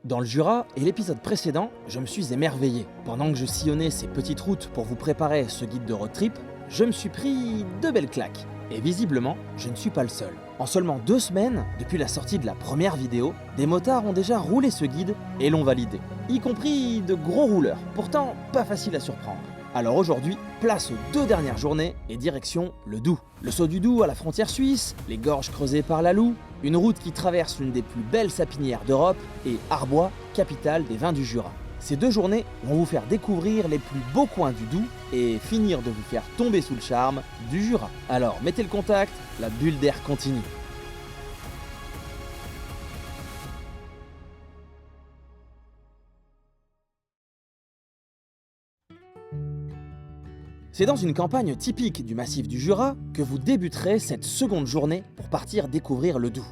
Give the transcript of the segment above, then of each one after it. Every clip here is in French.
Dans le Jura et l'épisode précédent, je me suis émerveillé. Pendant que je sillonnais ces petites routes pour vous préparer ce guide de road trip, je me suis pris 2 belles claques. Et visiblement, je ne suis pas le seul. En seulement 2 semaines, depuis la sortie de la première vidéo, des motards ont déjà roulé ce guide et l'ont validé. Y compris de gros rouleurs, pourtant pas facile à surprendre. Alors aujourd'hui, place aux 2 dernières journées et direction le Doubs. Le saut du Doubs à la frontière suisse, les gorges creusées par la Loue, une route qui traverse l'une des plus belles sapinières d'Europe et Arbois, capitale des vins du Jura. Ces 2 journées vont vous faire découvrir les plus beaux coins du Doubs et finir de vous faire tomber sous le charme du Jura. Alors mettez le contact, la bulle d'air continue. C'est dans une campagne typique du massif du Jura que vous débuterez cette seconde journée pour partir découvrir le Doubs.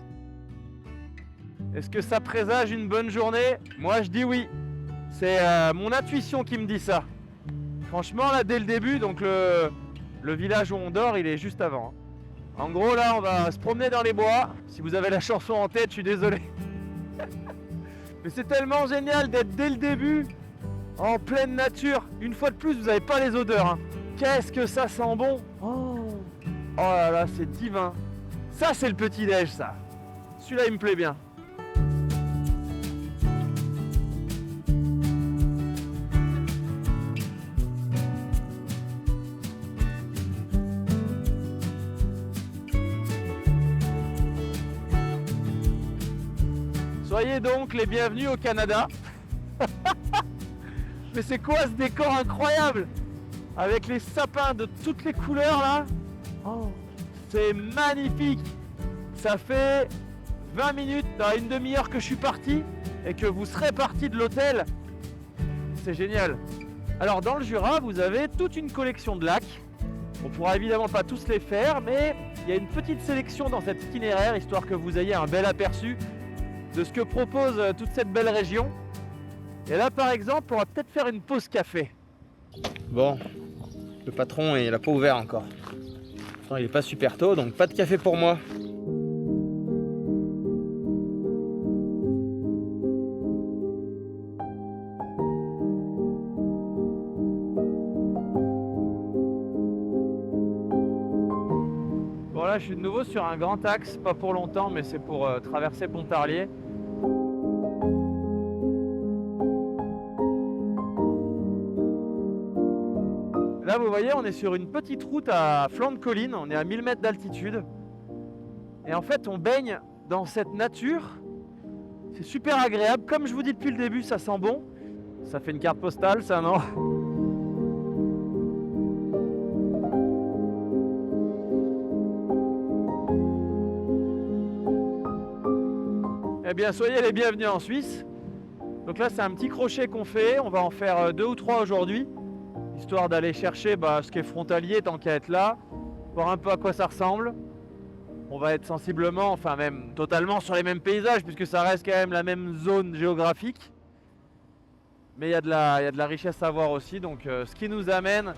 Est-ce que ça présage une bonne journée? Moi je dis oui. C'est mon intuition qui me dit ça. Franchement là dès le début, donc le village où on dort il est juste avant. En gros là on va se promener dans les bois. Si vous avez la chanson en tête, je suis désolé. Mais c'est tellement génial d'être dès le début en pleine nature. Une fois de plus vous n'avez pas les odeurs. Hein. Qu'est-ce que ça sent bon! Oh là là, c'est divin! Ça, c'est le petit-déj, ça! Celui-là, il me plaît bien. Soyez donc les bienvenus au Canada. Mais c'est quoi ce décor incroyable? Avec les sapins de toutes les couleurs là. Oh, c'est magnifique. Ça fait 20 minutes, dans une demi-heure que je suis parti et que vous serez parti de l'hôtel. C'est génial. Alors dans le Jura, vous avez toute une collection de lacs. On pourra évidemment pas tous les faire, mais il y a une petite sélection dans cet itinéraire, histoire que vous ayez un bel aperçu de ce que propose toute cette belle région. Et là par exemple, on va peut-être faire une pause café. Bon. Le patron, il n'a pas ouvert encore. Pourtant, il n'est pas super tôt, donc pas de café pour moi. Bon là, je suis de nouveau sur un grand axe, pas pour longtemps, mais c'est pour traverser Pontarlier. Là, vous voyez, on est sur une petite route à flanc de colline, on est à 1000 mètres d'altitude. Et en fait, on baigne dans cette nature. C'est super agréable. Comme je vous dis depuis le début, ça sent bon. Ça fait une carte postale, ça, non? Eh bien, soyez les bienvenus en Suisse. Donc là, c'est un petit crochet qu'on fait. On va en faire 2 ou 3 aujourd'hui. Histoire d'aller chercher ce qui est frontalier tant qu'à être là, voir un peu à quoi ça ressemble. On va être sensiblement, enfin même totalement sur les mêmes paysages puisque ça reste quand même la même zone géographique. Mais il y a de la richesse à voir aussi, donc ce qui nous amène,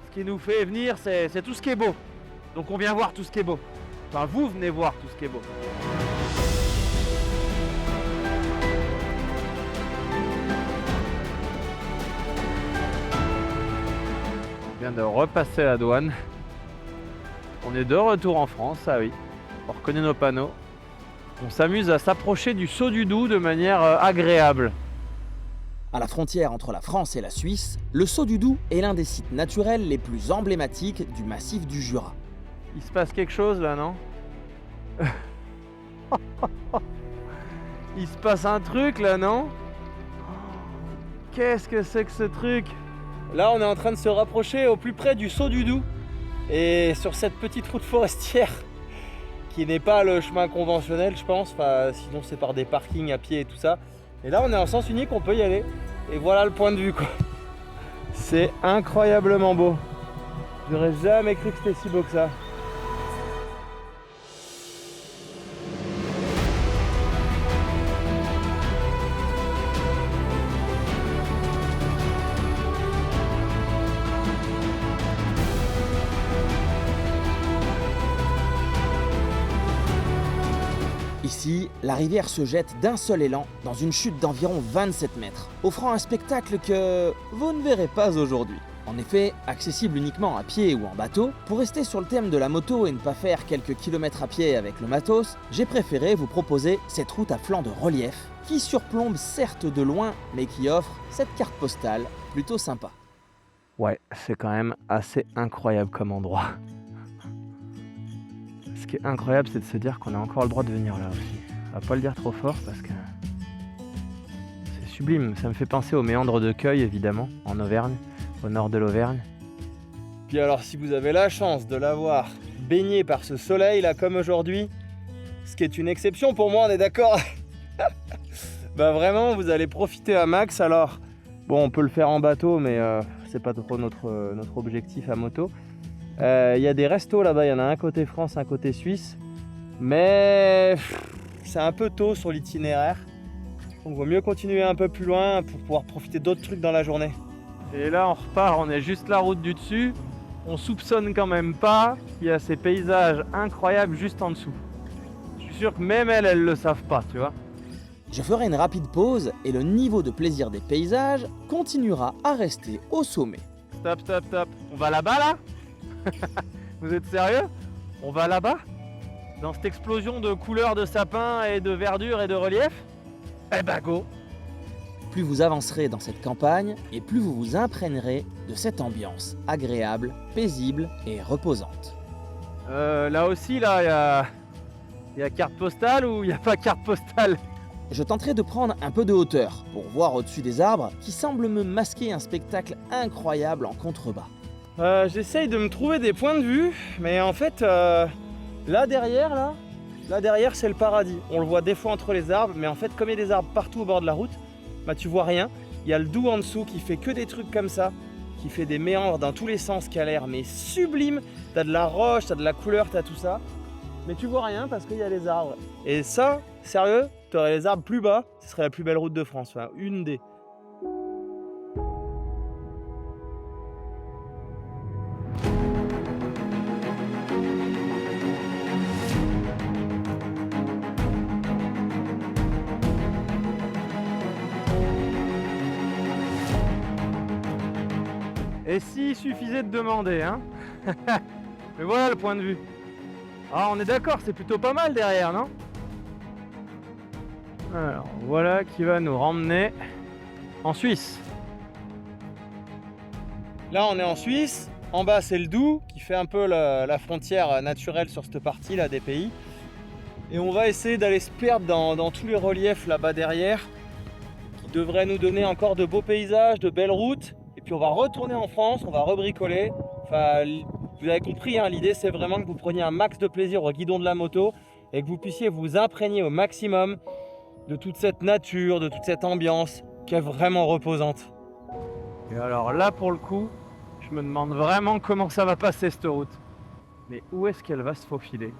ce qui nous fait venir, c'est tout ce qui est beau. Donc on vient voir tout ce qui est beau. Enfin vous venez voir tout ce qui est beau. On vient de repasser la douane. On est de retour en France, ah oui. On reconnaît nos panneaux. On s'amuse à s'approcher du saut du Doubs de manière agréable. À la frontière entre la France et la Suisse, le saut du Doubs est l'un des sites naturels les plus emblématiques du massif du Jura. Il se passe quelque chose là, non? Il se passe un truc là, non? Qu'est-ce que c'est que ce truc? Là, on est en train de se rapprocher au plus près du saut du Doubs. Et sur cette petite route forestière, qui n'est pas le chemin conventionnel, je pense. Enfin, sinon, c'est par des parkings à pied et tout ça. Et là, on est en sens unique, on peut y aller. Et voilà le point de vue, quoi. C'est incroyablement beau. J'aurais jamais cru que c'était si beau que ça. Ici, Ici, la rivière se jette d'un seul élan dans une chute d'environ 27 mètres, offrant un spectacle que vous ne verrez pas aujourd'hui. En effet, accessible uniquement à pied ou en bateau, pour rester sur le thème de la moto et ne pas faire quelques kilomètres à pied avec le matos, j'ai préféré vous proposer cette route à flanc de relief, qui surplombe certes de loin, mais qui offre cette carte postale plutôt sympa. Ouais, c'est quand même assez incroyable comme endroit. Ce qui est incroyable, c'est de se dire qu'on a encore le droit de venir là aussi. On va pas le dire trop fort parce que c'est sublime. Ça me fait penser aux méandres de Cueil, évidemment, en Auvergne, au nord de l'Auvergne. Puis alors, si vous avez la chance de l'avoir baigné par ce soleil là comme aujourd'hui, ce qui est une exception pour moi, on est d'accord? Bah vraiment, vous allez profiter à max. Alors, bon, on peut le faire en bateau, mais c'est pas trop notre objectif à moto. Il y a des restos là-bas, il y en a un côté France, un côté Suisse, mais c'est un peu tôt sur l'itinéraire, donc il vaut mieux continuer un peu plus loin pour pouvoir profiter d'autres trucs dans la journée. Et là on repart, on est juste la route du dessus, on soupçonne quand même pas qu'il y a ces paysages incroyables juste en dessous. Je suis sûr que même elles le savent pas, tu vois. Je ferai une rapide pause et le niveau de plaisir des paysages continuera à rester au sommet. Stop, stop, stop, on va là-bas là? Vous êtes sérieux? On va là-bas? Dans cette explosion de couleurs de sapin et de verdure et de relief? Eh ben go! Plus vous avancerez dans cette campagne et plus vous vous imprégnerez de cette ambiance agréable, paisible et reposante. Là aussi, là, il y a carte postale ou il n'y a pas carte postale? Je tenterai de prendre un peu de hauteur pour voir au-dessus des arbres qui semblent me masquer un spectacle incroyable en contrebas. J'essaye de me trouver des points de vue, mais en fait, là derrière, c'est le paradis. On le voit des fois entre les arbres, mais en fait, comme il y a des arbres partout au bord de la route, bah tu vois rien. Il y a le Doubs en dessous qui fait que des trucs comme ça, qui fait des méandres dans tous les sens, qui a l'air mais sublime. T'as de la roche, t'as de la couleur, t'as tout ça, mais tu vois rien parce qu'il y a les arbres. Et ça, sérieux, t'aurais les arbres plus bas, ce serait la plus belle route de France, enfin une des. Et s'il suffisait de demander, hein? Mais voilà le point de vue. Ah, on est d'accord, c'est plutôt pas mal derrière, non? Alors, voilà qui va nous ramener en Suisse. Là, on est en Suisse. En bas, c'est le Doubs, qui fait un peu la frontière naturelle sur cette partie-là des pays. Et on va essayer d'aller se perdre dans tous les reliefs là-bas derrière, qui devraient nous donner encore de beaux paysages, de belles routes. Et puis on va retourner en France, on va rebricoler. Enfin, vous avez compris, hein, l'idée c'est vraiment que vous preniez un max de plaisir au guidon de la moto et que vous puissiez vous imprégner au maximum de toute cette nature, de toute cette ambiance qui est vraiment reposante. Et alors là pour le coup, je me demande vraiment comment ça va passer cette route. Mais où est-ce qu'elle va se faufiler?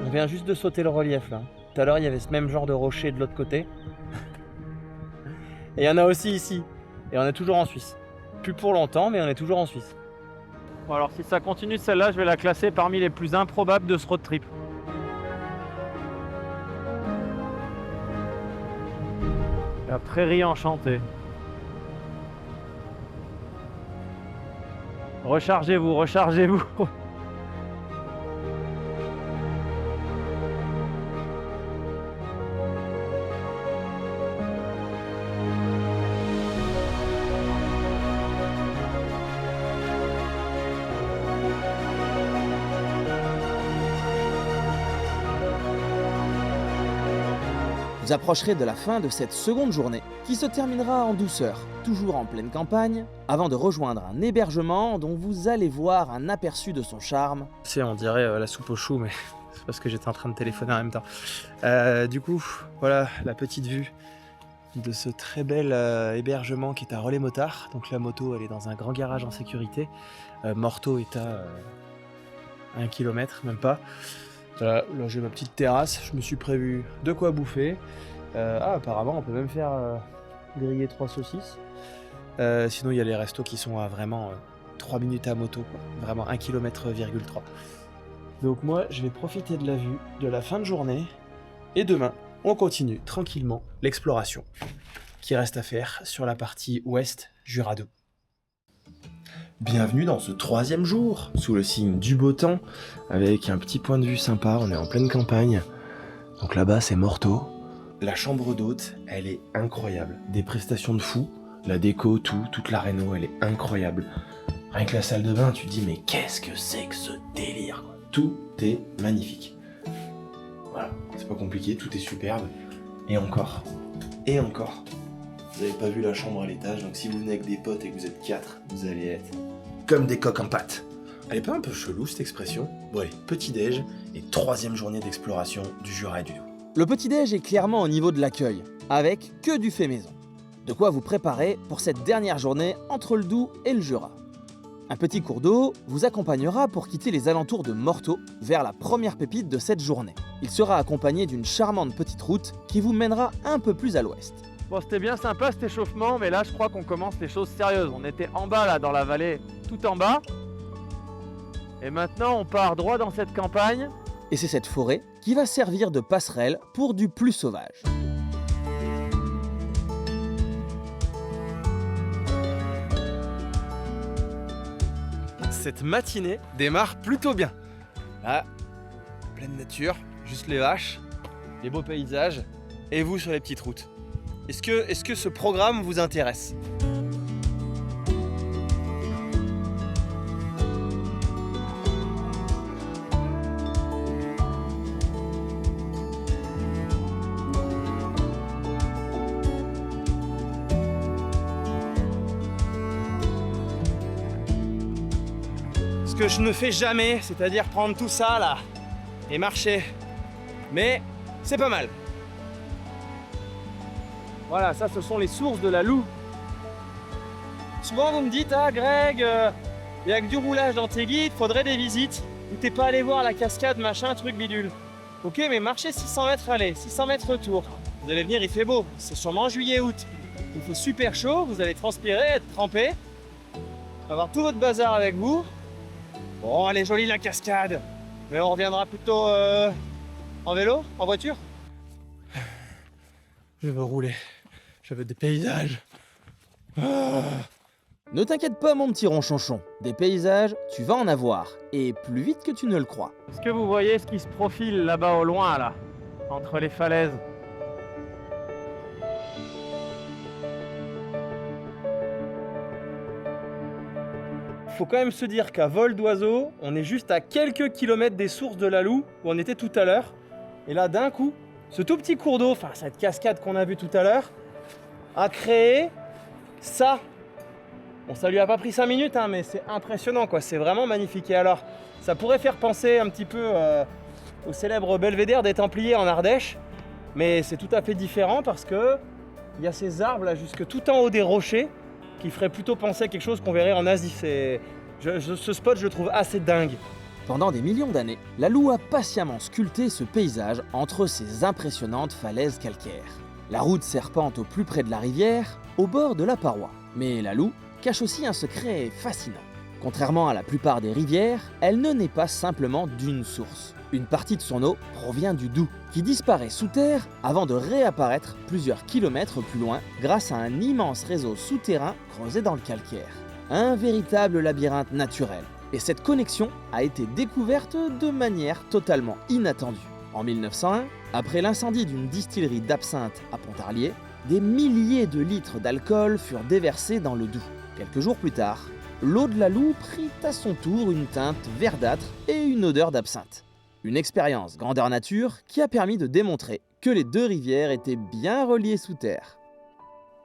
On vient juste de sauter le relief là. Tout à l'heure, il y avait ce même genre de rocher de l'autre côté. Et il y en a aussi ici. Et on est toujours en Suisse. Plus pour longtemps, mais on est toujours en Suisse. Bon, alors si ça continue celle-là, je vais la classer parmi les plus improbables de ce road trip. La prairie enchantée. Rechargez-vous, rechargez-vous. Vous approcherez de la fin de cette seconde journée, qui se terminera en douceur, toujours en pleine campagne, avant de rejoindre un hébergement dont vous allez voir un aperçu de son charme. Tu sais, on dirait la soupe aux choux, mais c'est parce que j'étais en train de téléphoner en même temps. Du coup, voilà la petite vue de ce très bel hébergement qui est à Relais-Motard. Donc la moto, elle est dans un grand garage en sécurité. Morteau est à 1 km, même pas. Voilà, là j'ai ma petite terrasse, je me suis prévu de quoi bouffer. Apparemment on peut même faire griller 3 saucisses. Sinon il y a les restos qui sont à vraiment 3 minutes à moto, quoi. Vraiment 1,3 km. Donc moi, je vais profiter de la vue, de la fin de journée, et demain, on continue tranquillement l'exploration qui reste à faire sur la partie ouest Jura 2. Bienvenue dans ce 3e jour, sous le signe du beau temps, avec un petit point de vue sympa, on est en pleine campagne. Donc là-bas, c'est Morteau. La chambre d'hôte, elle est incroyable. Des prestations de fou, la déco, toute la réno, elle est incroyable. Rien que la salle de bain, tu te dis, mais qu'est-ce que c'est que ce délire, quoi. Tout est magnifique. Voilà, c'est pas compliqué, tout est superbe. Et encore. Vous n'avez pas vu la chambre à l'étage, donc si vous venez avec des potes et que vous êtes 4, vous allez être comme des coqs en pâte. Elle est pas un peu chelou cette expression? Bon allez, petit-déj et 3e journée d'exploration du Jura et du Doubs. Le petit-déj est clairement au niveau de l'accueil, avec que du fait maison. De quoi vous préparer pour cette dernière journée entre le Doubs et le Jura. Un petit cours d'eau vous accompagnera pour quitter les alentours de Morteau vers la première pépite de cette journée. Il sera accompagné d'une charmante petite route qui vous mènera un peu plus à l'ouest. Bon, c'était bien sympa cet échauffement, mais là je crois qu'on commence les choses sérieuses. On était en bas là, dans la vallée, tout en bas. Et maintenant on part droit dans cette campagne. Et c'est cette forêt qui va servir de passerelle pour du plus sauvage. Cette matinée démarre plutôt bien. Là, pleine nature, juste les vaches, les beaux paysages, et vous sur les petites routes. Est-ce que ce programme vous intéresse ? Ce que je ne fais jamais, c'est-à-dire prendre tout ça là et marcher. Mais c'est pas mal. Voilà, ça ce sont les sources de la Loue. Souvent vous me dites, ah Greg, il y a que du roulage dans tes guides, faudrait des visites. Ou t'es pas allé voir la cascade, machin, truc bidule. Ok, mais marchez 600 mètres aller, 600 mètres retour. Vous allez venir, il fait beau, c'est sûrement juillet-août. Il faut super chaud, vous allez transpirer, être trempé. Avoir tout votre bazar avec vous. Bon, elle est jolie la cascade, mais on reviendra plutôt en vélo, en voiture. Je veux rouler, je veux des paysages. Ne t'inquiète pas mon petit ronchonchon, des paysages, tu vas en avoir, et plus vite que tu ne le crois. Est-ce que vous voyez ce qui se profile là-bas au loin là, entre les falaises? Faut quand même se dire qu'à vol d'oiseau, on est juste à quelques kilomètres des sources de la Loue où on était tout à l'heure. Et là, d'un coup, ce tout petit cours d'eau, enfin cette cascade qu'on a vue tout à l'heure, a créé ça. Bon, ça lui a pas pris 5 minutes, hein, mais c'est impressionnant, quoi. C'est vraiment magnifique. Et alors, ça pourrait faire penser un petit peu au célèbre belvédère des Templiers en Ardèche, mais c'est tout à fait différent parce que il y a ces arbres là jusque tout en haut des rochers qui ferait plutôt penser à quelque chose qu'on verrait en Asie. Ce spot, je le trouve assez dingue. Pendant des millions d'années, la Loue a patiemment sculpté ce paysage entre ces impressionnantes falaises calcaires. La route serpente au plus près de la rivière, au bord de la paroi. Mais la Loue cache aussi un secret fascinant. Contrairement à la plupart des rivières, elle ne naît pas simplement d'une source. Une partie de son eau provient du Doubs, qui disparaît sous terre avant de réapparaître plusieurs kilomètres plus loin grâce à un immense réseau souterrain creusé dans le calcaire. Un véritable labyrinthe naturel. Et cette connexion a été découverte de manière totalement inattendue. En 1901, après l'incendie d'une distillerie d'absinthe à Pontarlier, des milliers de litres d'alcool furent déversés dans le Doubs. Quelques jours plus tard, l'eau de la Loue prit à son tour une teinte verdâtre et une odeur d'absinthe. Une expérience grandeur nature qui a permis de démontrer que les deux rivières étaient bien reliées sous terre.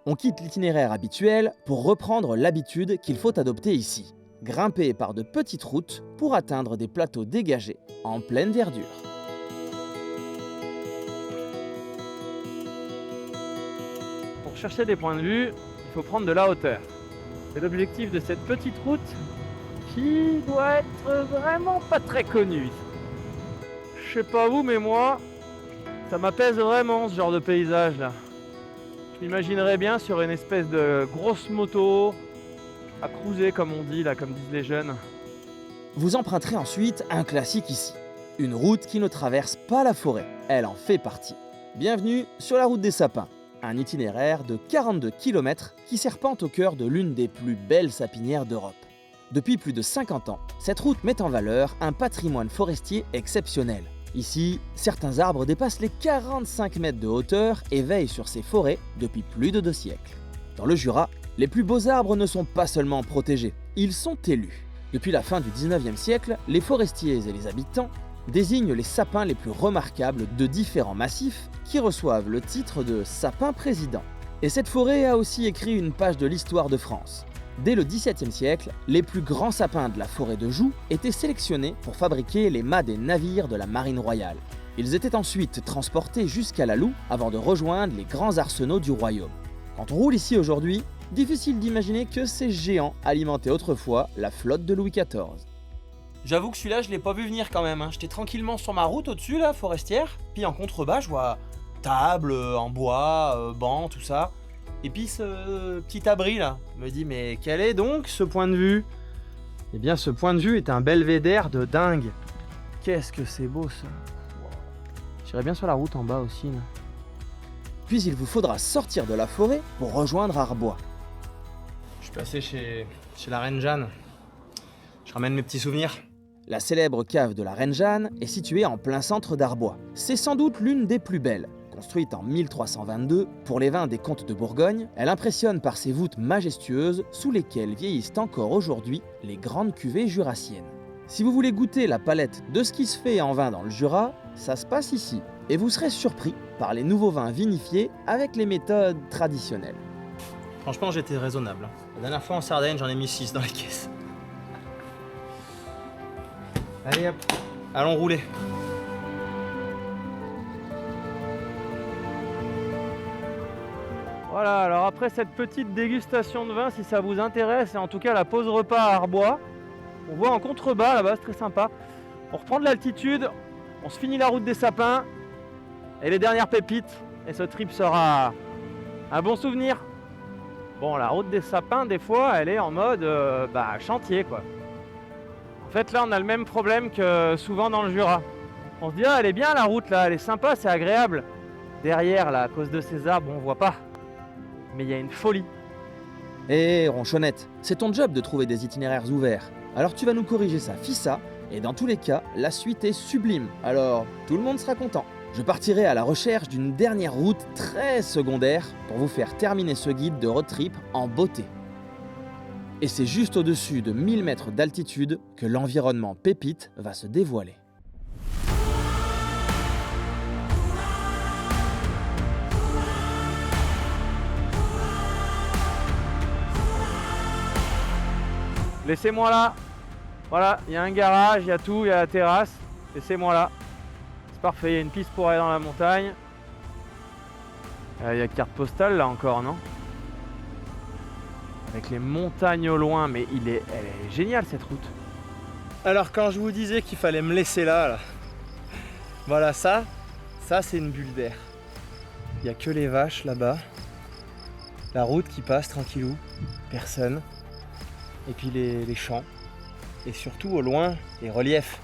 On quitte l'itinéraire habituel pour reprendre l'habitude qu'il faut adopter ici. Grimper par de petites routes pour atteindre des plateaux dégagés en pleine verdure. Pour chercher des points de vue, il faut prendre de la hauteur. C'est l'objectif de cette petite route qui doit être vraiment pas très connue. Je sais pas vous, mais moi, ça m'apaise vraiment ce genre de paysage là. Je m'imaginerais bien sur une espèce de grosse moto, à cruiser comme on dit là, comme disent les jeunes. Vous emprunterez ensuite un classique ici. Une route qui ne traverse pas la forêt, elle en fait partie. Bienvenue sur la route des sapins, un itinéraire de 42 km qui serpente au cœur de l'une des plus belles sapinières d'Europe. Depuis plus de 50 ans, cette route met en valeur un patrimoine forestier exceptionnel. Ici, certains arbres dépassent les 45 mètres de hauteur et veillent sur ces forêts depuis plus de 2 siècles. Dans le Jura, les plus beaux arbres ne sont pas seulement protégés, ils sont élus. Depuis la fin du 19e siècle, les forestiers et les habitants désignent les sapins les plus remarquables de différents massifs qui reçoivent le titre de sapin président. Et cette forêt a aussi écrit une page de l'histoire de France. Dès le XVIIe siècle, les plus grands sapins de la forêt de Joux étaient sélectionnés pour fabriquer les mâts des navires de la marine royale. Ils étaient ensuite transportés jusqu'à la Loue avant de rejoindre les grands arsenaux du royaume. Quand on roule ici aujourd'hui, difficile d'imaginer que ces géants alimentaient autrefois la flotte de Louis XIV. J'avoue que celui-là, je l'ai pas vu venir quand même. J'étais tranquillement sur ma route au-dessus, là, forestière. Puis en contrebas, je vois table en bois, banc, tout ça. Et puis ce petit abri là, me dit mais quel est donc ce point de vue? Eh bien ce point de vue est un belvédère de dingue. Qu'est-ce que c'est beau ça. J'irai bien sur la route en bas aussi là. Puis il vous faudra sortir de la forêt pour rejoindre Arbois. Je suis passé chez la Reine Jeanne. Je ramène mes petits souvenirs. La célèbre cave de la Reine Jeanne est située en plein centre d'Arbois. C'est sans doute l'une des plus belles. Construite en 1322 pour les vins des comtes de Bourgogne, elle impressionne par ses voûtes majestueuses sous lesquelles vieillissent encore aujourd'hui les grandes cuvées jurassiennes. Si vous voulez goûter la palette de ce qui se fait en vin dans le Jura, ça se passe ici. Et vous serez surpris par les nouveaux vins vinifiés avec les méthodes traditionnelles. Franchement, j'étais raisonnable. La dernière fois en Sardaigne, j'en ai mis 6 dans la caisse. Allez hop, allons rouler. Voilà, alors après cette petite dégustation de vin, si ça vous intéresse, et en tout cas la pause repas à Arbois, on voit en contrebas là-bas, c'est très sympa. On reprend de l'altitude, on se finit la route des sapins, et les dernières pépites, et ce trip sera un bon souvenir. Bon, la route des sapins, des fois, elle est en mode chantier quoi. En fait là, on a le même problème que souvent dans le Jura. On se dit, ah, elle est bien la route là, elle est sympa, c'est agréable. Derrière là, à cause de ces arbres, on voit pas. Mais il y a une folie. Hé, ronchonnette, c'est ton job de trouver des itinéraires ouverts. Alors tu vas nous corriger ça, FISA, et dans tous les cas, la suite est sublime. Alors, tout le monde sera content. Je partirai à la recherche d'une dernière route très secondaire pour vous faire terminer ce guide de road trip en beauté. Et c'est juste au-dessus de 1000 mètres d'altitude que l'environnement pépite va se dévoiler. Laissez-moi là. Voilà, il y a un garage, il y a tout, il y a la terrasse. Laissez-moi là. C'est parfait, il y a une piste pour aller dans la montagne. Il y a carte postale là encore, non? Avec les montagnes au loin, mais elle est géniale cette route. Alors quand je vous disais qu'il fallait me laisser là, voilà ça c'est une bulle d'air. Il n'y a que les vaches là-bas. La route qui passe tranquillou, personne. Et puis les champs, et surtout au loin, les reliefs.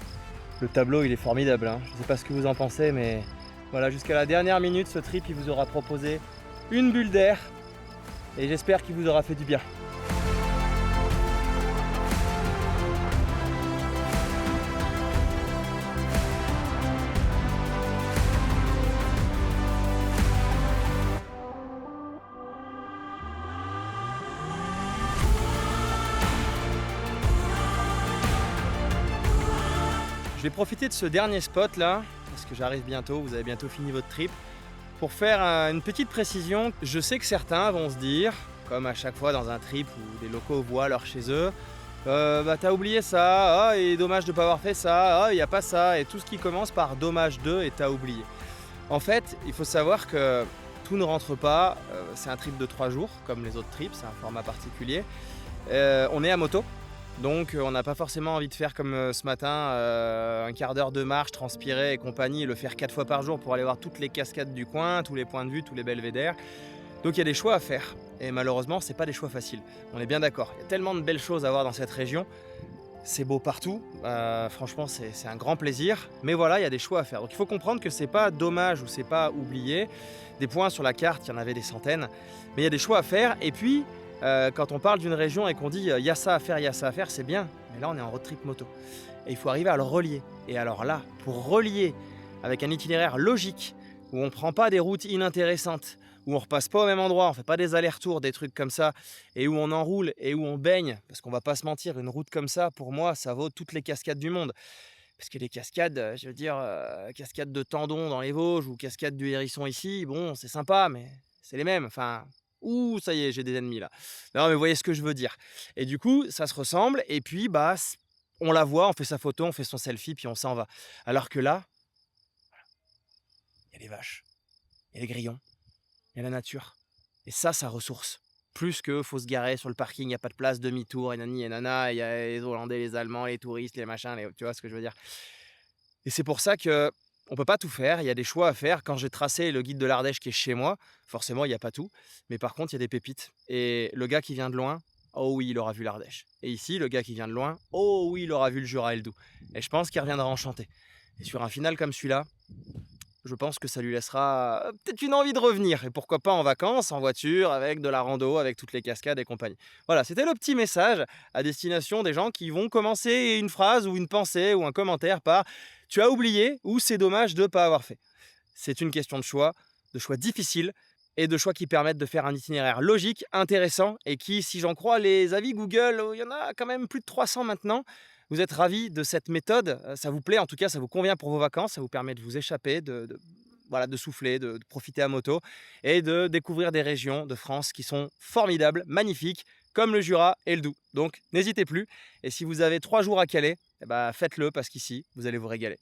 Le tableau il est formidable, hein. Je ne sais pas ce que vous en pensez, mais voilà, jusqu'à la dernière minute, ce trip il vous aura proposé une bulle d'air, et j'espère qu'il vous aura fait du bien. Je vais profiter de ce dernier spot là, parce que j'arrive bientôt, vous avez bientôt fini votre trip, pour faire une petite précision. Je sais que certains vont se dire, comme à chaque fois dans un trip où des locaux voient leur chez eux, t'as oublié ça, ah, et dommage de ne pas avoir fait ça, ah, il n'y a pas ça, et tout ce qui commence par dommage de et t'as oublié. En fait, il faut savoir que tout ne rentre pas, c'est un trip de 3 jours, comme les autres trips, c'est un format particulier. On est à moto. Donc on n'a pas forcément envie de faire comme ce matin, un quart d'heure de marche, transpirer et compagnie, et le faire 4 fois par jour pour aller voir toutes les cascades du coin, tous les points de vue, tous les belvédères. Donc il y a des choix à faire, et malheureusement, c'est pas des choix faciles. On est bien d'accord. Il y a tellement de belles choses à voir dans cette région. C'est beau partout, franchement c'est un grand plaisir, mais voilà, il y a des choix à faire. Donc il faut comprendre que c'est pas dommage ou c'est pas oublié. Des points sur la carte, il y en avait des centaines, mais il y a des choix à faire. Et puis, quand on parle d'une région et qu'on dit il y a ça à faire, il y a ça à faire, c'est bien, mais là on est en road trip moto. Et il faut arriver à le relier. Et alors là, pour relier avec un itinéraire logique, où on prend pas des routes inintéressantes, où on repasse pas au même endroit, on fait pas des allers-retours, des trucs comme ça, et où on enroule et où on baigne, parce qu'on va pas se mentir, une route comme ça, pour moi, ça vaut toutes les cascades du monde. Parce que les cascades, je veux dire, cascade de Tendon dans les Vosges ou cascade du Hérisson ici, bon, c'est sympa, mais c'est les mêmes. Enfin, ouh, ça y est, j'ai des ennemis là. Non, mais vous voyez ce que je veux dire. Et du coup, ça se ressemble, et puis, bah, on la voit, on fait sa photo, on fait son selfie, puis on s'en va. Alors que là, il y a les vaches, il y a les grillons, il y a la nature. Et ça ressource. Plus que faut se garer sur le parking, il n'y a pas de place, demi-tour, et nani et nana, il y a les Hollandais, les Allemands, les touristes, les machins, tu vois ce que je veux dire. Et c'est pour ça que on peut pas tout faire, il y a des choix à faire. Quand j'ai tracé le guide de l'Ardèche qui est chez moi, forcément il n'y a pas tout, mais par contre il y a des pépites. Et le gars qui vient de loin, oh oui, il aura vu l'Ardèche. Et ici, le gars qui vient de loin, oh oui, il aura vu le Jura et le Doubs. Et je pense qu'il reviendra enchanté. Et sur un final comme celui-là, je pense que ça lui laissera peut-être une envie de revenir. Et pourquoi pas en vacances, en voiture, avec de la rando, avec toutes les cascades et compagnie. Voilà, c'était le petit message à destination des gens qui vont commencer une phrase ou une pensée ou un commentaire par « tu as oublié » ou « c'est dommage de ne pas avoir fait ». C'est une question de choix difficiles et de choix qui permettent de faire un itinéraire logique, intéressant et qui, si j'en crois les avis Google, il y en a quand même plus de 300 maintenant. Vous êtes ravis de cette méthode, ça vous plaît, en tout cas ça vous convient pour vos vacances, ça vous permet de vous échapper, voilà, de souffler, de profiter à moto et de découvrir des régions de France qui sont formidables, magnifiques, comme le Jura et le Doubs. Donc n'hésitez plus, et si vous avez 3 jours à caler, eh ben, faites-le parce qu'ici, vous allez vous régaler.